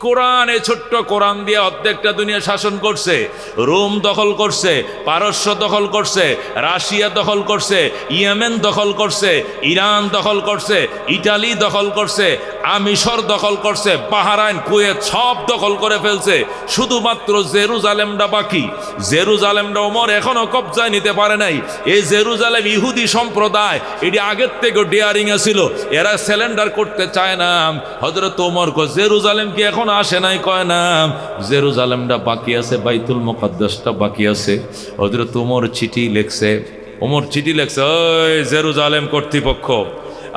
কোরআন, এই ছোট্ট কোরআন দিয়ে অর্ধেকটা দুনিয়া শাসন করছে। রোম দখল করছে, পারস্য দখল করছে, রাশিয়া দখল করছে, ইয়েমেন দখল করছে, ইরান দখল করছে, ইটালি দখল করছে, মিশর দখল করছে, বাহরাইন, কুয়েত সব দখল করে ফেলছে। শুধুমাত্র জেরুজালেমটা বাকি। জেরুজালেমটা ওমর এখনো কবজায় নিতে পারে নাই। এই জেরুজালেম ইহুদি সম্প্রদায়, এটি আগের থেকে ডেয়ারিং ছিল, এরা সিলিন্ডার করতে চায় না। হযরত ওমর কয় জেরুজালেম কি এখন আসে নাই? কয় না, জেরুজালেমটা বাকি আছে, বাইতুল মুকাদ্দাসটা বাকি আছে। হযরত ওমর চিঠি লিখছে, ওই জেরুজালেম কর্তৃপক্ষ,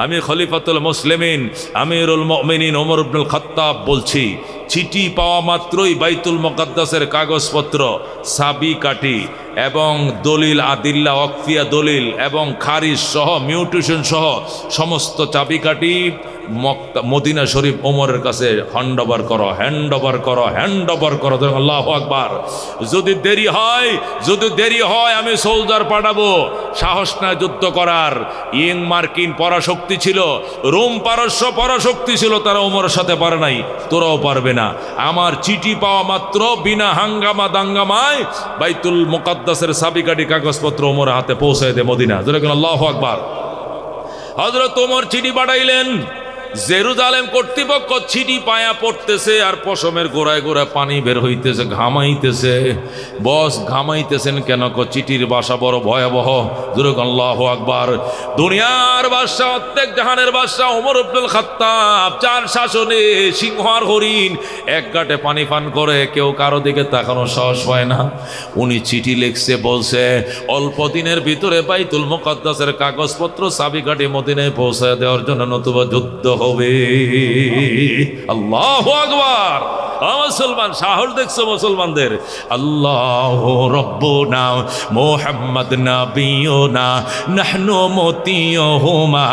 আমি খলিফাতুল মুসলিমিন আমিরুল মুমিনিন ওমর ইবনুল খাত্তাব বলছি, চিঠি পাওয়া মাত্রই বাইতুল মুকাদ্দাসের কাগজপত্র, চাবিকাঠি এবং দলিল, আদিল্লা, ওয়াকফিয়া দলিল এবং খারিজ সহ, মিউটেশন সহ সমস্ত চাবিকাঠি মদিনা শরীফ ওমরের কাছে হ্যান্ড ওভার করো। আল্লাহু আকবার। যদি দেরি হয় আমি সোলজার পাঠাবো। সাহস না যুদ্ধ করার। ইং মার্কিন পরাশক্তি ছিল, রোম পারস্য পরাশক্তি ছিল, তারা ওমরের সাথে পারে নাই, তোরাও পারবে না। আমার চিঠি পাওয়া মাত্র বিনা হাঙ্গামা দাঙ্গামায় বাইতুল মুকাদ্দাসের চাবিকাঠি কাগজপত্র ওমরের হাতে পৌঁছায় দে মদিনা। আল্লাহু আকবার। হযরত ওমর চিঠি পাঠাইলেন। জেরুজালেম কর্তৃপক্ষ চিঠি পায়া পড়তেছে, আর পশমের গোড়ায় গোড়ায় পানি বের হইতেছে, ঘামাইতেছে। বস ঘামাইতেছেন কেন? চিঠির ভাষা বড় ভয়াবহ। আল্লাহু আকবার। দুনিয়ার বাদশা, প্রত্যেক জাহানের বাদশা ওমর ইবনুল খাত্তাব, চার শাসনে সিংহ আর হরিণ এক গাঁটে পানি পান করে, কেউ কারো দিকে তাকানোর সাহস পায় না। উনি চিঠি লিখছে, বলছে অল্প দিনের ভিতরে বাইতুল মুকাদ্দাসের কাগজপত্র চাবিকাঠি মদিনায় পৌঁছায় দেওয়ার জন্য নতুবা যুদ্ধ হবে। আল্লাহু আকবার। মুসলমান সাহস দেখছো মুসলমানদের? আল্লাহু রাব্বুনা মুহাম্মদ নাবিয়ুনা নাহনু মুতিয়ুহুমা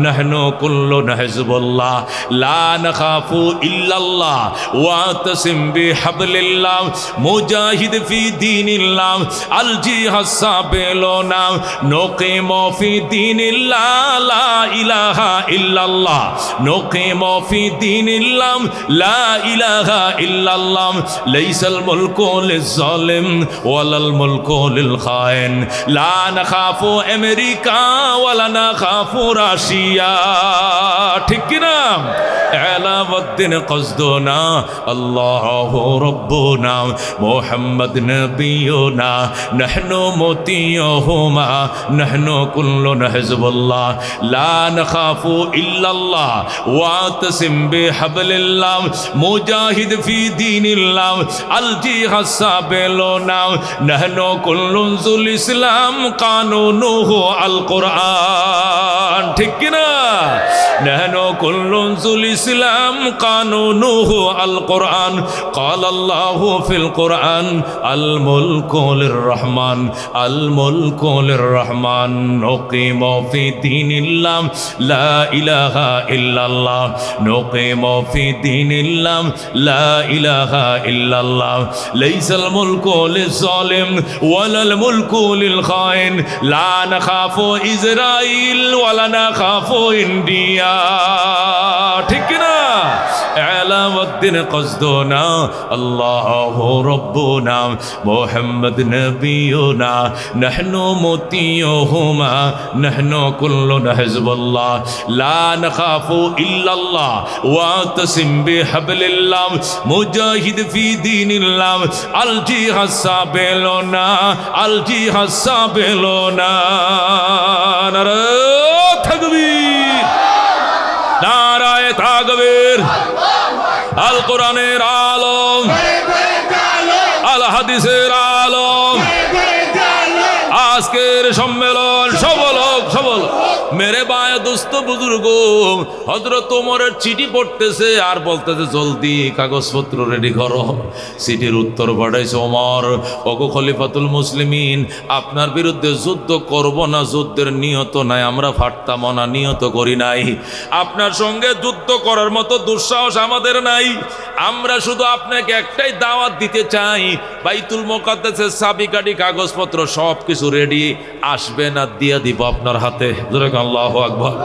নাহনু কুল্লুনা হিজবুল্লাহ লা নাখাফু ইল্লাল্লাহ ওয়া তাসিম বিহাবলিল্লাহ মুজাহিদ ফি দীনিল্লাহ আল জিহাদ সাবিলুনা নুকিমু ফি দীনিল্লাহ লা ইলাহা ইল্লাল্লাহ নুকিমু ফি দীনিল্লাহ লা ইলাহা ইল্লাল্লাহ লাইসাল মুলকু লিজ-জালিম ওয়ালাল মুলকু লিল খায়েন লা নাখাফু আমেরিকা ওয়ালা নাখাফু রাশিয়া। ঠিক কি না? আলাউদ্দিন কসদুনা আল্লাহু রাব্বুনা মুহাম্মদ নাবিয়ুনা নাহনু মুতিয়ুহুমা নাহনু কুল্লুনা হিজবুল্লাহ লা নাখাফু ইল্লাল্লাহ ওয়া তাসিম বিহাবলিল্লাহ মুজাহিদ ফি দীনিল্লাহ আল জিহাদ সাবিলুনা নাহনু কুল্লুন যুল ইসলাম কানুনুহু আল কোরআন। ঠিক কি না? নাহনু কুল্লুন যুল ইসলাম কানুনুহু আল কোরআন। ক্বাল আল্লাহু ফিল কোরআন আল মুলকু লির রহমান আল মুলকু লির রহমান নুকিমু ফি দীনিল্লাহ লা ইলাহা ইল্লাল্লাহ নুকিমু ফি দীনিল্লাহ লা ইলাহা ইল্লাল্লাহ লাইসাল মুলকু লিজ-জালিম ওয়ালাল মুলকু লিল খায়েন লা নাখাফু ইসরাইল ওয়ালা নাখাফু ইন্ডিয়া। ঠিক কি না? আলাউদ্দিন কসদুনা আল্লাহু রাব্বুনা মুহাম্মদ নাবিয়ুনা নাহনু মুতিয়ুহুমা নাহনু কুল্লুনা হিজবুল্লাহ লা নাখাফু ইল্লাল্লাহ ওয়া তাসিম বিহাবলিল্লাহ মুজাহিদ ফি দীনিল্লাহ আল জিহাদ সাবিলুনা আল জিহাদ সাবিলুনা। নারে তাকবীর, নারায়ে তাকবীর। আল কোরআনের আলম, আল হাদিসের আলম। আজকের সম্মেলন সফল হোক, সফল। মেরে বায় দোস্ত বুজুর্গ, হযরত ওমরের চিঠি পড়তেছে আর বলতেছে জলদি কাগজপত্র রেডি করো। চিঠির উত্তর পাঠাইছে ওমর, ওগো খলিফাতুল মুসলিমিন, আপনার বিরুদ্ধে যুদ্ধ করব না, যুদ্ধের নিয়ত নাই, আমরা ফাটতাম না, নিয়ত করি নাই। আপনার সঙ্গে যুদ্ধ করার মতো দুঃসাহস আমাদের নাই। আমরা শুধু আপনাকে একটাই দাওয়াত দিতে চাই, বাইতুল মুকাদ্দাসের চাবিকাঠি কাগজপত্র সব কিছু রেডি, আসবে না, দিয়ে দিব আপনার হাতে। জান্নাতে। আল্লাহু আকবার।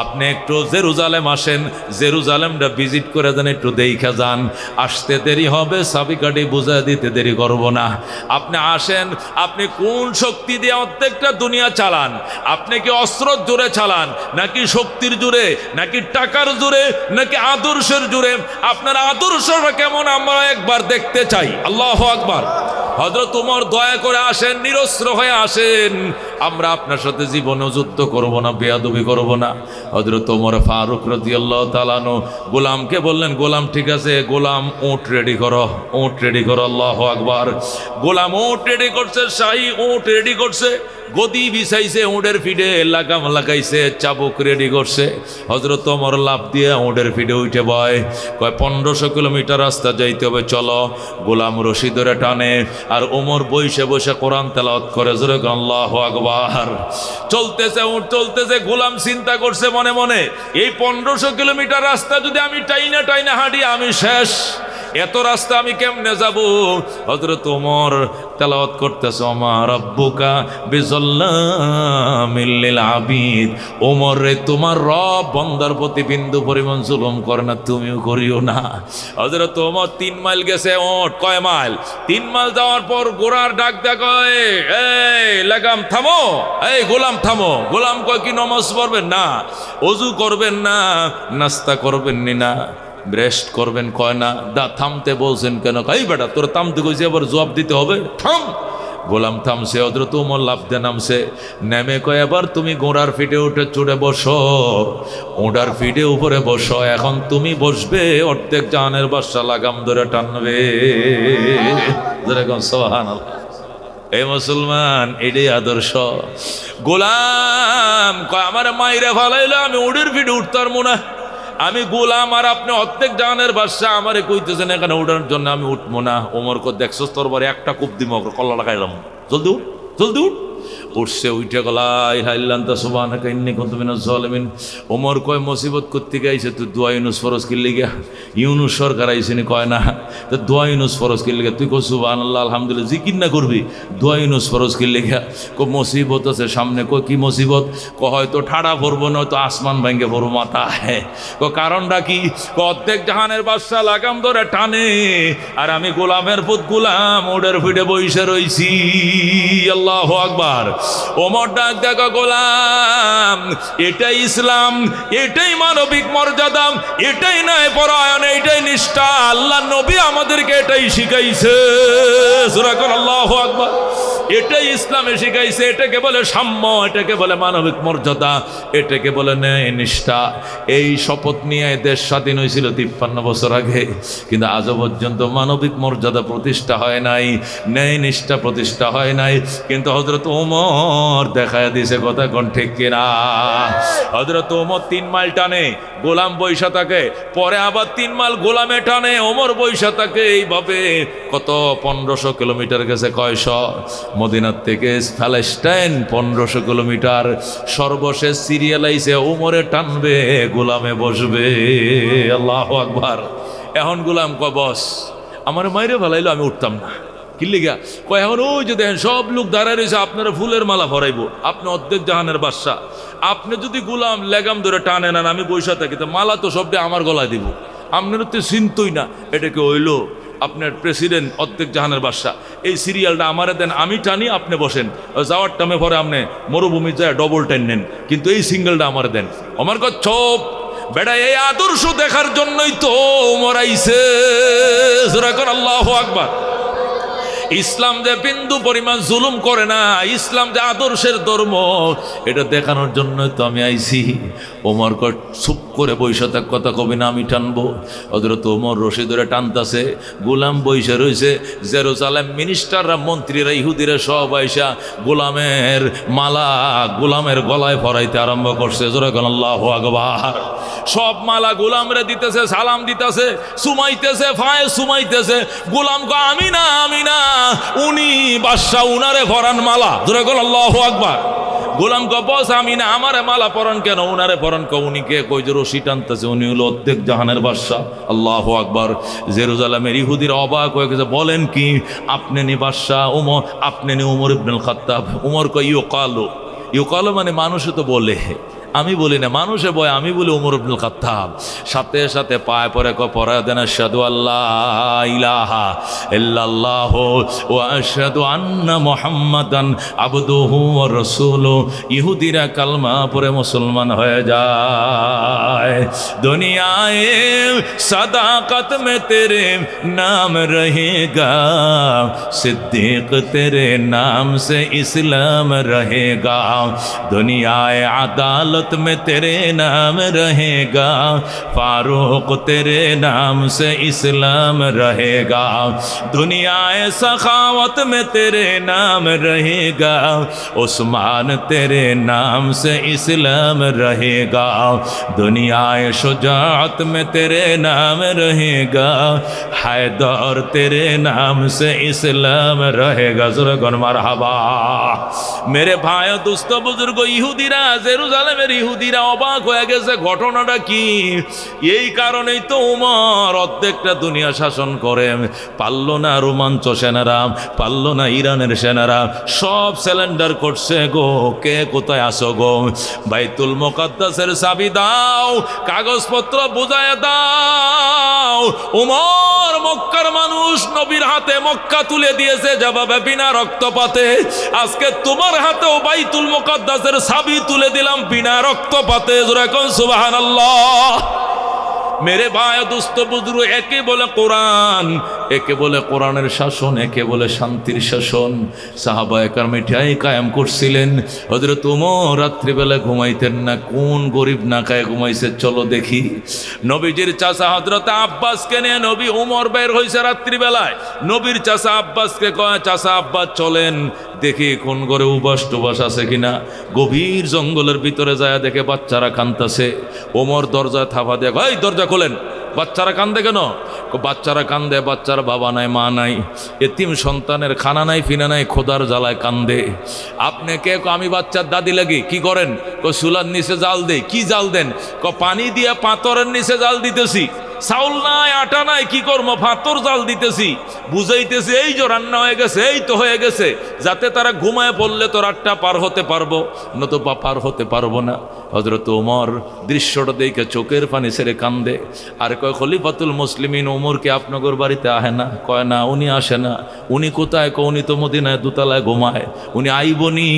আপনি একটু জেরুজালেম আসেন, জেরুজালেমটা ভিজিট করে দেন, একটু দেখা যান। আসতে দেরি হবে, চাবিকাঠি বুঝা দিতে দেরি করব না। আপনি আসেন, আপনি কোন শক্তি দিয়ে অর্ধেকটা দুনিয়া চালান? আপনি কি অস্ত্র জোরে চালান, নাকি শক্তির জোরে, নাকি টাকার জোরে, নাকি আদর্শের জোরে? আপনার আদর্শটা কেমন আমরা একবার দেখতে চাই। আল্লাহু আকবার। হযরত ওমর দয়া করে আসেন, নিরস্ত্র হয়ে আসেন, আমরা আপনার সাথে জীবনে যুদ্ধ করব না, বেয়াদবি করব না। হযরত ওমর ফারুক রাদিয়াল্লাহু তাআলা আনহু গোলামকে বললেন, গোলাম ঠিক আছে, গোলাম উট রেডি করো, উট রেডি করো। আল্লাহু আকবার। গোলাম উট রেডি করছে, শাহী উট রেডি করছে, গদি বিছাইছে, উটের ফিডে লাগাম লাগাইছে, চাবুক রেডি করছে। হযরত ওমর লাফ দিয়ে উটের ফিডে উঠে বয়, কয় 1500 কিলোমিটার রাস্তা যাইতে হবে, চলো। গোলাম রশি ধরে টানে, আর ওমর বসে বসে কোরআন তেলাওয়াত করে। জোরে আল্লাহু আকবার। চলতেছে উট, চলতেছে। গোলাম চিন্তা করছে মনে মনে, এই 1500 কিলোমিটার রাস্তা যদি আমি টাইনা টাইনা হাঁটি, আমি শেষ। এত রাস্তা আমি কেমনে যাব? হযরত ওমর তেলাওয়াত করতেছে, ওমা রাব্বুকা বিযাল্লামিল লিল আবিদ। ওমর রে, তোমার রব বান্দার প্রতি বিন্দু পরিমাণ জুলুম করে না, তুমিও করিও না। হযরত ওমর 3 মাইল গেছে ওট। কয় মাইল? 3 মাইল যাওয়ার পর গোরার ডাক দেয়, এই লাগাম থামো, এই গোলাম থামো। গোলাম কয়, কি নামাজ পড়বেন না, ওযু করবেন না, নাস্তা করবেন না, রেস্ট করবেন? কয় না। দা থামতে বলছেন কেন? এই বেটা, তোর থামতে কইছি, আবার জবাব দিতে হবে, থাম। গোলাম থামছে। হযরত ওমর লাফ দিয়ে নামছে, নেমে কয়, এবার তুমি ঘোড়ার ফিটে উঠে চড়ে বসো, ওটার ফিটে উপরে বসো। এখন তুমি বসবে, অর্ধেক জাহানের বাদশা লাগাম ধরে টানবে। সুবহানাল্লাহ। এই মুসলমান, এটাই আদর্শ। গোলাম কয়, আমার মাইরে ফালাইলে আমি উটের ফিটে উঠতার মনে, আমি গোলাম আর আপনি অর্ধেক জাহানের বাদশা, আমারে কইতেছেন এখানে উঠার জন্য, আমি উঠবো না। ওমর কো, দেখছস তোর বারে একটা কূপ দিব, কল্লা লাগাইলাম, জলদি উঠ, জলদি উঠ। উঠছে, উঠে গলাই হাইল্লান্তা সুবহানাকা ইন্নী কুনতু মিনাজ জালিমিন। ওমর কয়, মুসিবত করতে গাইছে তুই দোয়া ইউনুস ফরজ কি লিগা? ইউনুস সরকার আইছেনি? কয় না। তো দোয়া ইউনুস ফরজ কি লিগা? তুই কো সুবহানাল্লাহ আলহামদুলিল্লাহ, জিকির না করবি? দোয়া ইউনুস ফরজ কি লিগা? কো মুসিবত আছে সামনে। কো কি মুসিবত? কো হয়তো ঠাড়া পড়বো, নয়তো আসমান ভেঙে পড়বো মাথা। কো কারণটা কি? কো অর্ধেক জাহানের বাদশা লাগাম ধরে টানে, আর আমি গোলামের পুত গোলাম ওডের ফিটে বইসে রইছি। আল্লাহু আকবার। ওমর ডাক দেখা, গোলাম, এটাই ইসলাম, এটাই মানবিক মর্যাদা, এটাই ন্যায় পরায়ণ, এটাই নিষ্ঠা। আল্লাহ নবী আমাদেরকে এটাই শিখাইছে। সূরা কোন আল্লাহু আকবার। এটাই ইসলামে শিখাইছে। এটাকে বলে সাম্য, এটাকে বলে মানবিক মর্যাদা, এটাকে বলে ন্যায় নিষ্ঠা। এই শপথ নিয়ে দেশ স্বাধীন হয়েছিল 53 বছর আগে, কিন্তু আজও পর্যন্ত মানবিক মর্যাদা প্রতিষ্ঠা হয় নাই, ন্যায় নিষ্ঠা প্রতিষ্ঠা হয় নাই। কিন্তু হযরত ওমর দেখায় দিয়েছে, কথা কোন ঠিক কিনা? হযরত ওমর 3 মাইল টানে, গোলাম বৈশা থাকে, পরে আবার 3 মাইল গোলামে টানে, ওমর বৈশা থাকে। এইভাবে কত 1500 কিলোমিটার গেছে। কয়শ? মদিনার থেকে প্যালেস্টাইন 1500 কিলোমিটার। সর্বশেষ সিরিয়াল আইছে, ওমরে টানবে, গোলামে বসবে। আল্লাহু আকবার। এখন গোলাম কয়, বস আমার মাইরে ভালাইলো, আমি উঠতাম না। কি লিগা? কয়, এখন ওই যে দেখেন সব লোক দাঁড়ায় রয়েছে, আপনারা ফুলের মালা ভরাইবো, আপনি অর্ধেক জাহানের বাদশা, আপনি যদি গোলাম লেগাম ধরে টানে নেন, আমি বৈশা থাকি, তো মালা তো সবটা আমার গলায় দিব, আপনার তো চিন্তই না। এটাকে হইলো আপনার প্রেসিডেন্ট, অর্ধেক জাহানের বাদশা, এই সিরিয়ালটা আমারে দেন, আমি টানি, আপনি বসেন। যাওয়ার টাইমে পরে আপনি মরুভূমি যায় ডবল টাইম নেন, কিন্তু এই সিঙ্গেলটা আমারে দেন। আমার কথা চোপ বেটা, এই আদর্শ দেখার জন্যই তো মরাইছে। আল্লাহু আকবার। ইসলাম যে বিন্দু পরিমাণ জুলুম করে না, ইসলাম যে আদর্শের ধর্ম, এটা দেখানোর জন্য তো আমি আইছি। ওমর চুপ করে বৈশা থাক, কথা কবি না, আমি টানবো। হযরত ওমর রশি ধরে টানতাছে, গোলাম বৈশা রয়েছে। জেরুজালেম মিনিস্টাররা, মন্ত্রীরা, ইহুদিরা সব আইসা গোলামের মালা গোলামের গলায় পরাইতে আরম্ভ করছে। জোরে কোন আল্লাহু আকবার। সব মালা গোলামরে দিতেছে, সালাম দিতেছে, সুমাইতেছে, ফায়ে সুমাইতেছে। গোলাম কো, আমি না, আমি না, উনি বাদশা, উনারে পরান মালা। জোরে কোন আল্লাহু আকবার। গোলাম কো, বস আমি না, আমারে মালা পরান কেন? উনারে পরান। কো, উনিকে কই যে রশি টানতেছে, উনি হলো অর্ধেক জাহানের বাদশা। আল্লাহু আকবার। জেরুজালেমের ইহুদিরা অবাক হয়ে গেছে, বলেন কি? আপনি নি বাদশা ওমর, আপনি নি ওমর ইবনুল খাত্তাব? ওমর কই, ইউকালু, ইউকাল মানে মানুষে তো বলে, আমি বলি না, মানুষে বয়, আমি বলি ওমর ইবনুল খাত্তাব। সাথে সাথে পায়ে পরে পড়া দেন আশহাদু আল্লাহ ইলাহা ইল্লাল্লাহ ওয়া আশহাদু আন্না মুহাম্মাদান আবদুহু ওয়া রাসূলুহু। ইহুদিরা কালমা পড়ে মুসলমান হয়ে যায়। দুনিয়ায়ে সাদাকত মে তেরে নাম রহেগা, সিদ্দিক তেরে নাম সে ইসলাম রহেগা। দুনিয়ায়ে আদালত में तेरे नाम रहेगा, फारूक तेरे नाम से इस्लाम रहेगा। दुनियाए सखावत में तेरे नाम रहेगा, उस्मान तेरे नाम से इस्लाम रहेगा। दुनियाए शुजाअत में तेरे नाम रहेगा, हैदर तेरे नाम से इस्लाम रहेगा। ज़ुरगन मरहबा। मेरे भाई दोस्तों बुजुर्गो, ইহুদিরা জেরুজালেমের ইহুদিরা অবাক হয়ে গেছে, ঘটনাটা কি? এই কারণেই তো উমর অর্ধেকটা দুনিয়া শাসন করে। পারল না রোমাঞ্চ সেনারা, পারল না ইরানের সেনারা, সব সিলিন্ডার করছে গো। কে কোথায় আসো গো? বাইতুল মুকাদ্দাসের চাবি দাও, কাগজপত্র বুঝায় দাও। উমর মক্কার মানুষ নবীর হাতে মক্কা তুলে দিয়েছে জবাবে বিনা রক্তপাতে। আজকে তোমার হাতেও বাইতুল মুকাদ্দাসের চাবি তুলে দিলাম বিনা রক্তপাতে। জোরে কোন সুবহানাল্লাহ। मेरे भाई दोस्तों बुजुर्ग, एके बोले कुरान, एके बोले कुरानेर शासन, एके बोले शांतिर शासन। साहाबाए केराम एटाई कायम करছিলেন। हजरत उमर रात्रि बेला घुमाइतेन ना, कोन गरीब ना खाय घुमाइছে चलो देखी। नबीजिर चाचा हजरत आब्बास के निये नबी उमर बेर হইছে रात्रि बेलाয়। नबीर चाचा आब्बास के कय, चाचा आब्बास चलेन দেখি কোন ঘরে উবাস টুবাস আছে কিনা। গভীর জঙ্গলের ভিতরে যায় দেখে বাচ্চারা কাঁদতেছে। ওমর দরজায় থাপা দিয়ে, ভাই দরজা খোলেন। বাচ্চারা কান্দে কেন? বাচ্চারা কান্দে, বাচ্চার বাবা নাই মা নাই, এতিম সন্তানের খানা নাই ফিনা নাই, খোদার জ্বালায় কান্দে। আপনি কে? আমি বাচ্চার দাদি লাগি। কি করেন? চুলার নিচে জাল দেই। কি জাল দেন? পানি দিয়ে পাথরের নিচে জাল দিতেছি। চাউল নাই, আটা নাই, কি করবো? পাথর জাল দিতেছি। বুঝাইতেছি এই যে রান্না হয়ে গেছে, এই তো হয়ে গেছে, যাতে তারা ঘুমায় পড়লে তো রাতটা পার হতে পারবো, নতুবা পার হতে পারবো না। হযরত ওমর দৃশ্যটা দেখে চোখের পানি ছেড়ে কান্দে। আর কয়, খলিফাতুল মুসলিমিন ওমরকে আপনাদের বাড়িতে আহে না? কয় না, উনি আসে না। উনি কোথায়? কয় উনি তো মদিনায় দোতলায় ঘুমায়। উনি আইবনি,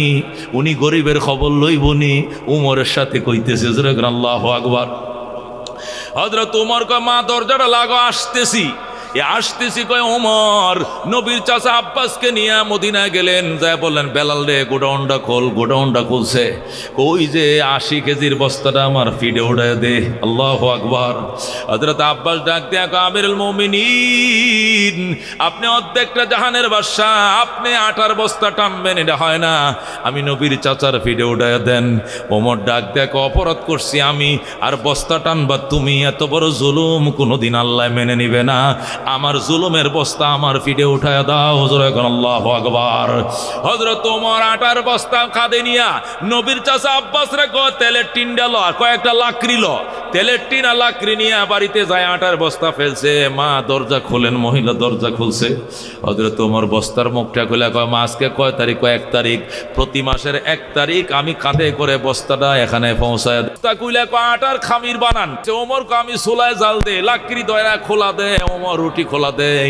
উনি গরিবের খবর লইবনি। উমরের সাথে কইতেছে, জোরে আল্লাহু আকবার। হযরত ওমর কয়, মা দরজাটা লাগো, আসতেছি। আসতেছি কয় ওমর নবীর চাচা আব্বাসকে নিয়ে মদিনায় গেলেন। যায় বললেন, বেলাল রে গোডাউনটা খোল। গোডাউনটা খুলছে। ওই যে 80 কেজির বস্তাটা আমার ফিডে উঠায় দে। আল্লাহু আকবার। হযরত আব্বাস ডাক দিয়া কয়, আমিরুল মুমিনিন, আপনি অর্ধেকটা জাহানের বাদশা, আপনি আটার বস্তা টানবেন, এটা হয় না। আমি নবীর চাচার ফিডে উঠায় দেন। ওমর ডাক দিয়া কয়, অপরাধ করছি আমি, আর বস্তা টানবা তুমি? এত বড় জুলুম কোনোদিন আল্লাহ মেনে নিবে না। আমার জুলুমের বস্তা আমার ফিডে উঠায় দাও। হুজুর এখন আল্লাহু আকবার। হযরত ওমর আটার বস্তা কাঁধে নিয়া নবীর চাচা আব্বাস রে কয়, তেলের টিনটা ল, কয়েকটা লাকড়ি ল। তেলের টিন আর লাকড়ি নিয়ে বাড়িতে যায়, আটার বস্তা ফেলছে। মা দরজা খোলেন, মহিলা দরজা খুলছে। হযরত ওমর বস্তার মুখটা খুলে কয়, মা আজকে কয় তারিখ? কয় 1 তারিখ। প্রতি মাসের 1 তারিখ আমি কাঁধে করে বস্তাটা এখানে পৌঁছায়। বস্তা খুলে কয়, আটার খামির বানান। ওমর কয়, আমি চুলায় জাল দে, লাকড়ি দয়া খোলা দে। ওমর রুটি খোলা দেয়,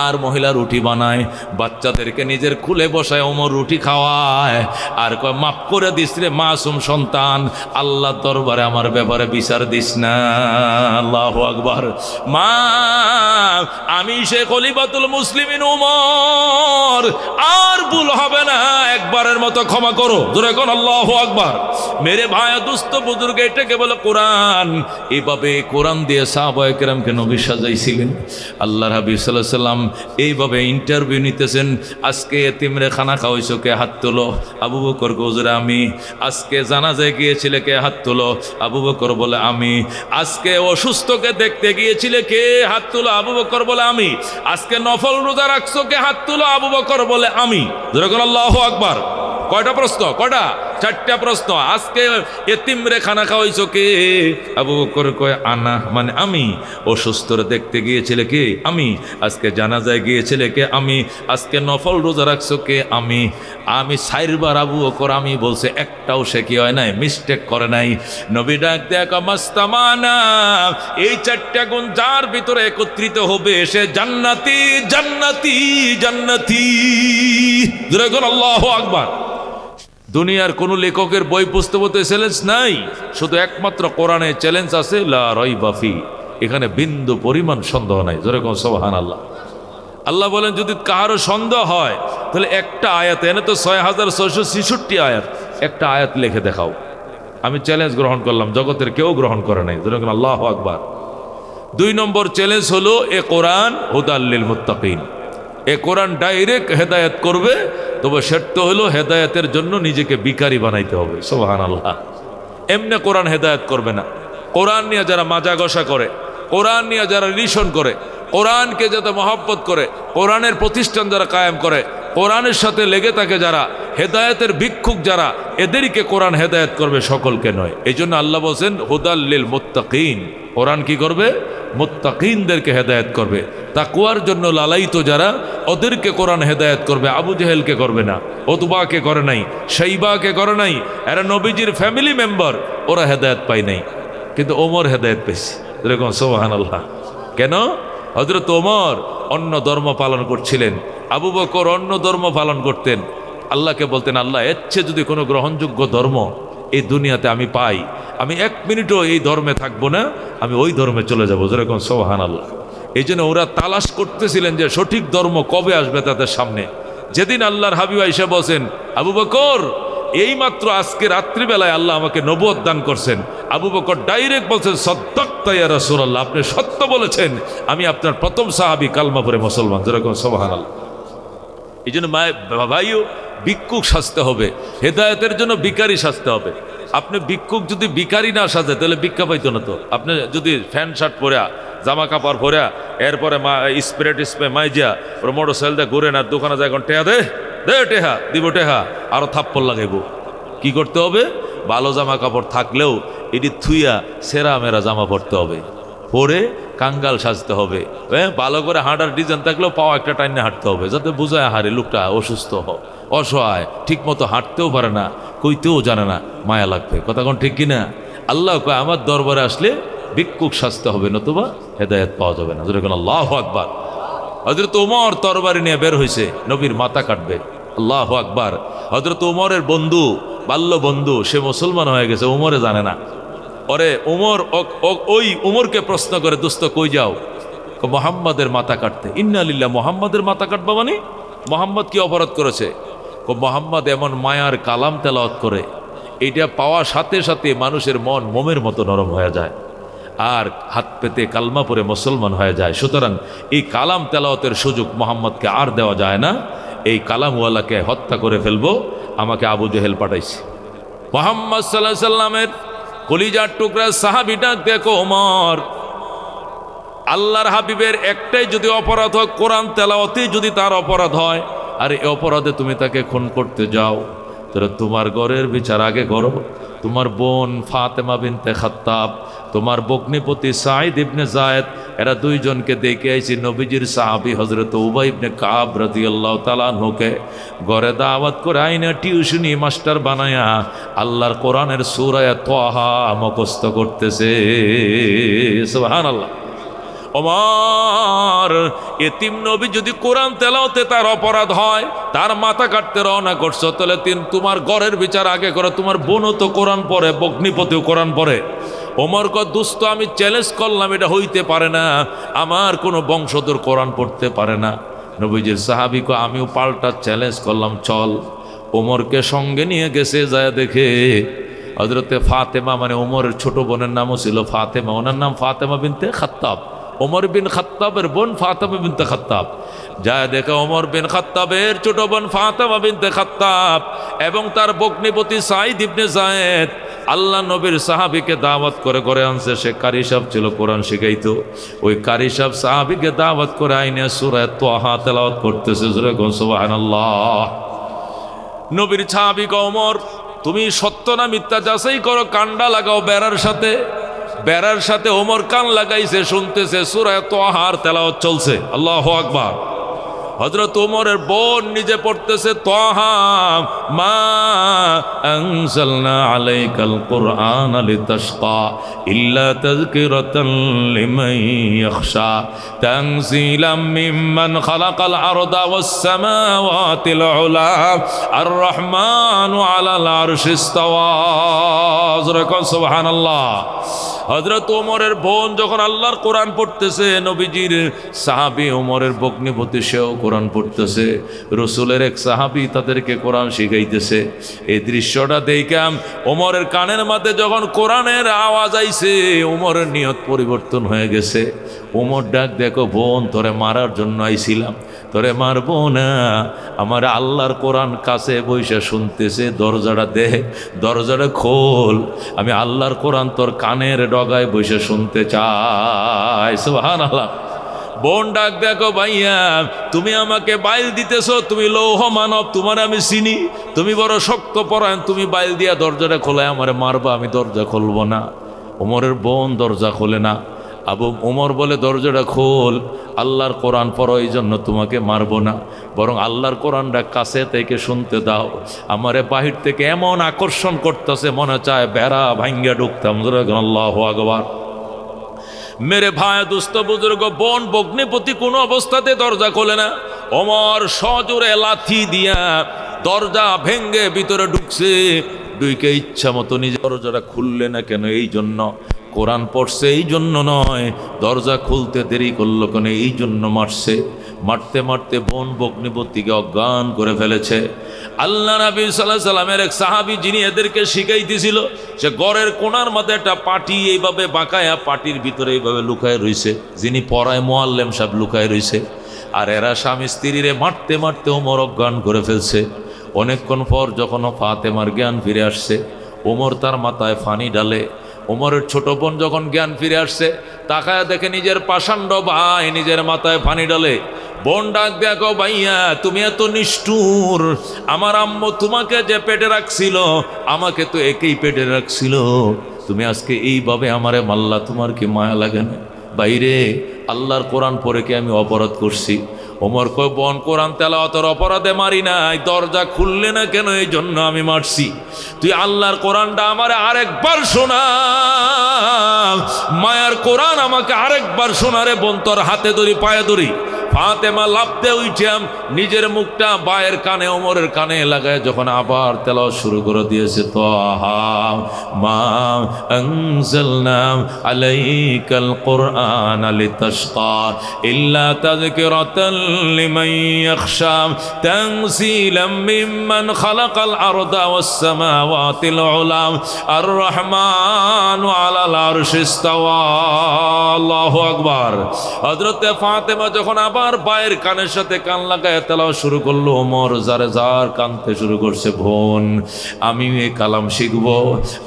আর মহিলা রুটি বানায়। বাচ্চাদেরকে নিজের খুলে বসায়, ওমর রুটি খাওয়ায়। আর কয়, মাফ করে দিস রে মাসুম সন্তান, আল্লাহর দরবারে আমার ব্যাপারে বিচার দিস না। আল্লাহু আকবার। মা, আমি সে খলিফাতুল মুসলিমিন ওমর, আর ভুল হবে না, একবারের মতো ক্ষমা করো। জোরে কোন আল্লাহু আকবার। মেরে ভাই দোস্ত বুজুর্গ, এটাকে বলে কোরআন। এইভাবে কোরআন দিয়ে সাহাবায়ে কেরামকে নবী সাজাইছিলেন। আল্লাহর হাবিব সাল্লাল্লাহু আলাইহি সাল্লাম এইভাবে ইন্টারভিউ নিতেছেন। আজকে এতিমরে খানা খাওয়াইছো, কে হাত তোলো? আবু বকর হুজুর আমি। আজকে জানাজায় গিয়েছিলে, কে হাত তোলো? আবু বকর বলে আমি। আজকে অসুস্থকে দেখতে গিয়েছিলে, কে হাত তোলো? আবু বকর বলে আমি। আজকে নফল রোজা রাখছো, কে হাত তোলো? আবু বকর বলে আমি। যখন আল্লাহু আকবার। কয়টা প্রশ্ন? কয়টা? চারটা প্রশ্ন। আজকে এতিম রে খানা খাওয়াইছো কে? আবু বকর কয় আনা, মানে আমি। অসুস্থরে দেখতে গিয়েছিলে কে? আমি। আজকে জানাজায় গিয়েছিলে কে? আমি। আজকে নফল রোজা রাখছো কে? আমি। আমি 4 বার আবু বকর আমি বলছে, একটাও সে কি হয় নাই, মিস্টেক করে নাই। নবী ডাক দেখা মাস্তামানা, এই 4টা গুণ যার ভিতরে একত্রিত হবে সে জান্নাতি জান্নাতি জান্নাতি। আল্লাহু আকবার। দুনিয়ার কোন লেখকের বই পুস্তকে চ্যালেঞ্জ নাই, শুধু একমাত্র কোরআনে চ্যালেঞ্জ আছে, লা রাইবা ফি, এখানে বিন্দু পরিমাণ সন্দেহ নাই। যেরকম সুবহানাল্লাহ। আল্লাহ বলেন যদি কারো সন্দেহ হয় তাহলে একটা আয়াত, এনে তো 6666 আয়াত, একটা আয়াত লিখে দেখাও। আমি চ্যালেঞ্জ গ্রহণ করলাম, জগতের কেউ গ্রহণ করে নাই। যেরকম আল্লাহু আকবার। 2 নম্বর চ্যালেঞ্জ হলো এ কোরআন হুদাল লিল মুত্তাকিন। এ কোরআন ডাইরেক্ট হেদায়েত করবে, তবে শর্ত হলো হেদায়েতের জন্য নিজেকে ভিখারি বানাইতে হবে। সুবহানাল্লাহ। এমনি কোরআন হেদায়েত করবে না। কোরআন নিয়ে যারা মাজা গসা করে, কোরআন নিয়ে যারা রিলেশন করে, কোরআনকে যাতে মহব্বত করে, কোরআনের প্রতিষ্ঠান যারা কায়েম করে, কোরআনের সাথে লেগে থাকে যারা, হেদায়েতের ভিক্ষুক যারা, এদেরকে কোরআন হেদায়েত করবে, সকলকে নয়। এই জন্য আল্লাহ বলছেন হুদাল লিল মুত্তাকিন। কোরআন কি করবে? মুত্তাকিনদেরকে হেদায়েত করবে। তাকওয়ার জন্য লালায়িত যারা, ওদেরকে কোরআন হেদায়েত করবে। আবু জেহেলকে করবে না, উতবাকে করে নাই, শাইবাকে করে নাই। এরা নবীজির ফ্যামিলি মেম্বার, ওরা হেদায়েত পায় নাই, কিন্তু ওমর হেদায়েত পেয়েছে। এরকম সুবহানাল্লাহ। কেন? হযরত ওমর অন্য ধর্ম পালন করছিলেন, আবু বকর অন্য ধর্ম পালন করতেন। আল্লাহকে বলতেন, আল্লাহ এর চেয়ে যদি কোনো গ্রহণযোগ্য ধর্ম এই দুনিয়াতে আমি পাই, আমি 1 মিনিটও এই ধর্মে থাকবো না, আমি ওই ধর্মে চলে যাবো। যেরকম সুবহানাল্লাহ। এই জন্য ওরা তালাশ করতেছিলেন যে সঠিক ধর্ম কবে আসবে তাদের সামনে। যেদিন আল্লাহর হাবিব আয়েশা বলছেন, আবু বকর এইমাত্র আজকে রাত্রিবেলায় আল্লাহ আমাকে নবুয়ত দান করছেন, আবু বকর ডাইরেক্ট বলছেন, সাদ্দাকতা ইয়া রাসূলুল্লাহ, আপনি সত্য বলেছেন, আমি আপনার প্রথম সাহাবী, কালমা পড়ে মুসলমান। যেরকম সুবহানাল্লাহ। এই জন্য ভাইও ভিক্ষুক সাজতে হবে, হেদায়েতের জন্য ভিখারি সাজতে হবে। আপনি ভিক্ষুক যদি ভিখারি না সাজে তাহলে ভিক্ষা পাইতো না। তো আপনি যদি প্যান্ট শার্ট পরে, জামা কাপড় পরে, এরপরে স্প্রে টিস্প্রে মাইজিয়া ওর মোটর সাইকেল দিয়ে ঘুরে না, দোকানে যায়, এখন টেহা দে দে, টেহা দিব, টেহা আরো থাপ্পড় লাগাইব। কি করতে হবে? ভালো জামা কাপড় থাকলেও এটি থুইয়া সেরা মেরা জামা পরতে হবে, পরে কাঙ্গাল সাজতে হবে। ভালো করে হাঁটার ডিজাইন থাকলেও পাওয়া একটা টাইনে হাঁটতে হবে, যাতে বোঝায় হারে লোকটা অসুস্থ, অসহায়, ঠিক মতো হাঁটতেও পারে না, কইতেও জানে না, মায়া লাগবে। কথা কোন ঠিক কিনা? আল্লাহ কয় আমার দরবারে আসলে ভিক্ষুক সাজতে হবে, নতুবা হেদায়েত পাওয়া যাবে না। যেরকম আল্লাহু আকবার। হযরত ওমর তরবারি নিয়ে বের হয়েছে, নবীর মাথা কাটবে। আল্লাহু আকবার। হযরত ওমরের বন্ধু, বাল্য বন্ধু, সে মুসলমান হয়ে গেছে, ওমরে জানে না। ওরে ওমর ওই ওমরকে প্রশ্ন করে, দোস্ত কই যাও? মুহাম্মাদের মাথা কাটতে। ইন্না লিল্লাহ, মুহাম্মাদের মাথা কাটবা মানে? মুহাম্মদ কি অপরাধ করেছে? মুহাম্মদ এমন মায়ার কালাম তেলাওয়াত করে, এটা পাওয়ার সাথে সাথে মানুষের মন মোমের মতো নরম হয়ে যায়, আর হাত পেতে কালমা পরে মুসলমান হয়ে যায়। সুতরাং এই কালাম তেলাওয়াতের সুযোগ মুহাম্মদকে আর দেওয়া যায় না। এই কালামওয়ালাকে হত্যা করে ফেলবো, আমাকে আবু জেহেল পাঠাইছে। মুহাম্মদ সাল্লাল্লাহু আলাইহি সাল্লামের কলিজার টুকরা সাহাবীটা দেখো ওমর, আল্লাহর হাবিবের একটাই যদি অপরাধ হয়, কোরআন তেলাওয়াতে যদি তার অপরাধ হয়, আর এই অপরাধে তুমি তাকে খুন করতে যাও, তাহলে তোমার ঘরের বিচার আগে করো। তোমার বোন ফাতেমা বিনতে খাত্তাব, তোমার বগ্নিপতি সাঈদ ইবনে যায়েদ, এরা দুইজনকে দেখে আইছি নবীজির সাহাবী হযরত উবাই ইবনে কাব রাদিয়াল্লাহু তাআলা আনহুকে ঘরে দাওয়াত করে আইনা টিউশনি মাস্টার বানায়া আল্লাহর কোরআনের সূরা তাহা মুখস্থ করতেছে। সুবহানাল্লাহ। ওমর, এতিম নবী যদি কোরআন তেলাওয়াতে তার অপরাধ হয়, তার মাথা কাটতে রওনা করছো, তাহলে তোমার ঘরের বিচার আগে করো। তোমার বোনও তো কোরআন পড়ে, বগ্নিপতিও কোরআন পড়ে। ওমর কয়, দোস্ত আমি চ্যালেঞ্জ করলাম, এটা হইতে পারে না, আমার কোনো বংশধর কোরআন পড়তে পারে না। নবীজির সাহাবী কয়, আমিও পাল্টা চ্যালেঞ্জ করলাম, চল। ওমরকে সঙ্গে নিয়ে গেছে, যায় দেখে হযরতে ফাতেমা, মানে ওমরের ছোট বোনের নামও ছিল ফাতেমা, ওনার নাম ফাতেমা বিনতে খাত্তাব। ওমর বিন খাত্তাবের বোন ফাতেমা বিনতে খাত্তাব। যা দেখে ওমর বিন খাত্তাবের ছোট বোন ফাতেমা বিনতে খাত্তাব এবং তার বগ্নিপতি সাঈদ ইবনে যায়েদ আল্লাহ নবীর সাহাবীকে দাওয়াত করে ঘরে আনছে। সে কারি সাহেব ছিল, কোরআন শিখাইতো। ওই কারি সাহেব সাহাবীকে দাওয়াত করে আইনে সূরা তাহা তেলাওয়াত করতেছে। সুবহানাল্লাহ। নবীর সাহাবী ওমর তুমি সত্য না মিথ্যা যাচাই করো, কানডা লাগাও বেড়ার সাথে। বেড়ার সাথে ওমর কান লাগাইছে, শুনতেছে সূরা তাহার তেলাওয়াত চলছে। আল্লাহু আকবার। হযরত ওমরের বোন নিজে পড়তেছে তাহা মা আনজালনা আলাইকাল কুরআনা লিতাশকা ইল্লা তাযকিরাতান লিমান ইয়াখশা তানজিলাম মিম্মান খালাকাল আরদা ওয়াস সামাওয়াতিল উলা আর রহমানু আলাল আরশি ইসতাওয়া। সুবহানাল্লাহ। হযরত ওমরের বোন যখন আল্লাহর কোরআন পড়তেছে, নবীজির সাহাবী ওমরের ভগ্নিপতি সেও কোরআন পড়তেছে, রসুলের এক সাহাবী তাদেরকে কোরআন শিখাইতেছে। এই দৃশ্যটা দেখাম ওমরের কানের মাঝে যখন কোরআনের আওয়াজ আইছে, ওমরের নিয়ত পরিবর্তন হয়ে গেছে। ওমর ডাক, দেখো বোন, তোরে মারার জন্য আইছিলাম, তোরে মারবো না, আমার আল্লাহর কোরআন কাছে বইসা শুনতেছে, দরজাটা দে, দরজাটা খোল, আমি আল্লাহর কোরআন তোর কানের ডগায় বসে শুনতে চাই। সুবহানাল্লাহ। বোন ডাক, দেখো ভাইয়া, তুমি আমাকে বাইল দিতেছো, তুমি লৌহ মানব, তোমার আমি চিনি, তুমি বড় শক্ত পরায়ণ, তুমি বাইল দিয়া দরজাটা খোলায় আমারে মারবা, আমি দরজা খুলবো না। ওমরের বোন দরজা খোলে না। আবু ওমর বলে, দরজাটা খোল, আল্লাহর কোরআন পড়ো, এই জন্য তোমাকে মারবো না, বরং আল্লাহর কোরআনটা কাছে থেকে শুনতে দাও। আমারে বাহির থেকে এমন আকর্ষণ করতেছে, মনে চায় বেড়া ভাঙ্গা ঢুকতাম। আল্লাহু আকবার। মেরে ভাই, দুস্থ বুজুর্গ, বোন ভগ্নিপতি কোনো অবস্থাতে দরজা খোলে না। ওমর সজোরে লাথি দিয়া দরজা ভেঙ্গে ভিতরে ঢুকছে। দুইকে ইচ্ছা মতো নিজে দরজাটা খুললে না কেন? এই জন্য কোরআন পড়ছে, এই জন্য নয়। দরজা খুলতে দেরি করলো কেন? এই জন্য মারছে। মারতে মারতে বোন ভগ্নিপতিকে অজ্ঞান করে ফেলেছে। আল্লাহ নবী সাল্লাল্লাহু আলাইহি সাল্লামের এক সাহাবী, যিনি এদেরকে শিখাইতেছিল, সে ঘরের কোণার মধ্যে একটা পাটি এইভাবে বাঁকায়া পাটির ভিতরে এইভাবে লুকায় রইছে। যিনি পড়ায় মুআল্লিম সাহেব লুকায় রইছে। আর এরা স্বামী স্ত্রীরে মারতে মারতে ওমর অজ্ঞান করে ফেলছে। অনেকক্ষণ পর যখন ফাতেমার জ্ঞান ফিরে আসছে, ওমর তার মাথায় পানি ঢালে। ওমরের ছোট বোন যখন জ্ঞান ফিরে আসছে, তাকায় দেখে নিজের পাষাণ্ড ভাই নিজের মাথায় পানি ঢালে। বোন ডাক, দেখো ভাইয়া, তুমি এত নিষ্ঠুর, আমার আম্মু তোমাকে যে পেটে রাখছিল, আমাকে তো একেই পেটে রাখছিল, তুমি আজকে এইভাবে আমারে মাল্লা, তোমার কি মায়া লাগে না? বাইরে আল্লাহর কোরআন পড়ে কি আমি অপরাধ করছি? ওমর কয়, বোন, কোরআন তেলাওয়াতের অপরাধে মারি নাই, দরজা খুললে না কেন, এই জন্য আমি মারছি। তুই আল্লাহর কোরআনটা আমারে আরেকবার শোনা, মায়ার কোরআন আমাকে আরেকবার শোনারে বোন, তোর হাতে ধরি, পায়ে ধরি। ফাতেমা লাফতে উঠেম, নিজের মুখটা বায়ের কানে ওমরের কানে লাগায় যখন আবার তেলাওয়াত শুরু করে দিয়েছে, তাহা মা আনজালনা আলাইকাল কুরআনা লিতাশকা ইল্লা তাযকিরাতান লিমান ইয়াখশা তানজিলাম মিম্মান খালাকাল আরদা ওয়াস সামাওয়াতিল উলা আর রহমানু আলাল আরশি ইসতাওয়া। আল্লাহু আকবার। হযরত ফাতেমা যখন আবার বায়ের কানের সাথে কান লাগায় তেলাওয়াত শুরু করলো, ওমর জারে জার কানতে শুরু করছে, বোন, আমি এই কালাম শিখবো।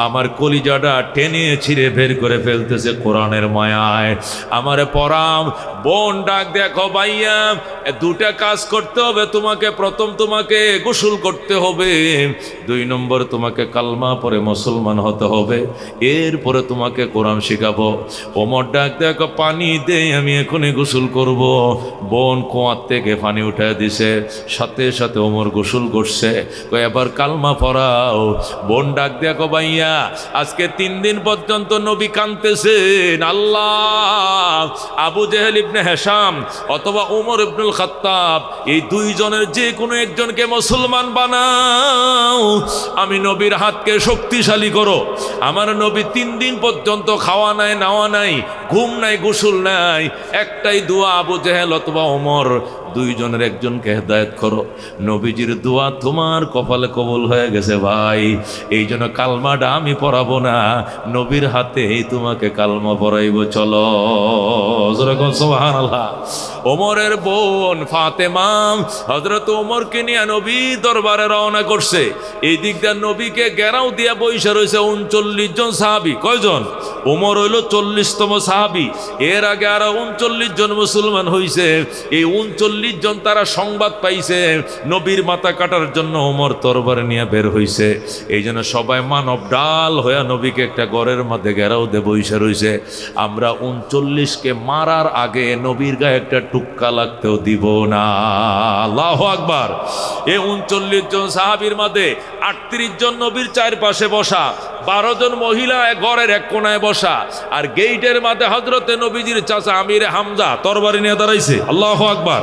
আমার কলিজাটা টেনে ছিঁড়ে বের করে ফেলতেছে কোরআনের মায়ায়, আমারে পড়াম। বোন ডাক, দেখো ভাইয়া, দুটা কাজ করতে হবে তোমাকে। প্রথম, তোমাকে গোসল করতে হবে। 2 নম্বর, তোমাকে কালমা পড়ে মুসলমান হতে হবে। এরপরে তোমাকে কোরআন শেখাবো। ওমর ডাক, দেখো, পানি দে, আমি এখনই গোসল করব। বোন কুয়ার থেকে পানি উঠে দিছে, সাথে সাথে ওমর গোসল করছে। এবার কালমা পড়াও। বোন ডাক, দেখো ভাইয়া, আজকে 3 দিন পর্যন্ত নবী কাঁদতেছেন। আল্লাহ, আবু জেহেল ইবনে হিশাম অথবা ওমর ইবনুল খাত্তাব, এই 2 জনের যে কোনো একজনকে মুসলমান বানাও। আমি নবীর হাতকে শক্তিশালী করো। আমার নবী 3 দিন পর্যন্ত খাওয়া নাই, নাওয়া নাই, ঘুম নাই, গোসল নাই, একটাই দোয়া, আবু জেহেল অথবা ওমর, 2 জনের একজনকে হেদায়েত করো। নবীজির দোয়া তোমার কপালে কবুল হয়ে গেছে ভাই। এই জন্য কালমাটা আমি পড়াবো না, নবীর হাতে তোমাকে কালমা পড়াইব। চলো, সুবহানাল্লাহ। ওমরের বোন ফাতেমা হযরত ওমরকে নিয়ে নবী দরবারে রওনা করছে। এই দিক দিয়ে নবীকে ঘেরাও দিয়া বইসা রয়েছে 39 জন সাহাবী। কয়জন? ওমর হইল 40তম সাহাবী। এর আগে আর 39 জন মুসলমান হইছে। এই 39 জন তারা সংবাদ পাইছে নবীর মাথা কাটার জন্য ওমর তরবারে নিয়ে বের হইছে। এই জন্য সবাই মানব ডাল হয়ে নবীকে একটা ঘরের মধ্যে ঘেরাও দিয়ে বইসা রইছে। আমরা 39কে মারার আগে নবীর গায়ে একটা টুক্কা লাগতেও দিব না। আল্লাহু আকবার। এই 39 জন সাহাবীর মধ্যে 38 জন নবীর চারপাশে বসা, 12 জন মহিলা ঘরের এক কোনায় বসা, আর গেইটের মধ্যে হযরতে নবীজির চাচা আমির হামজা তরবারি নিয়ে দাঁড়াইছে। আল্লাহু আকবার।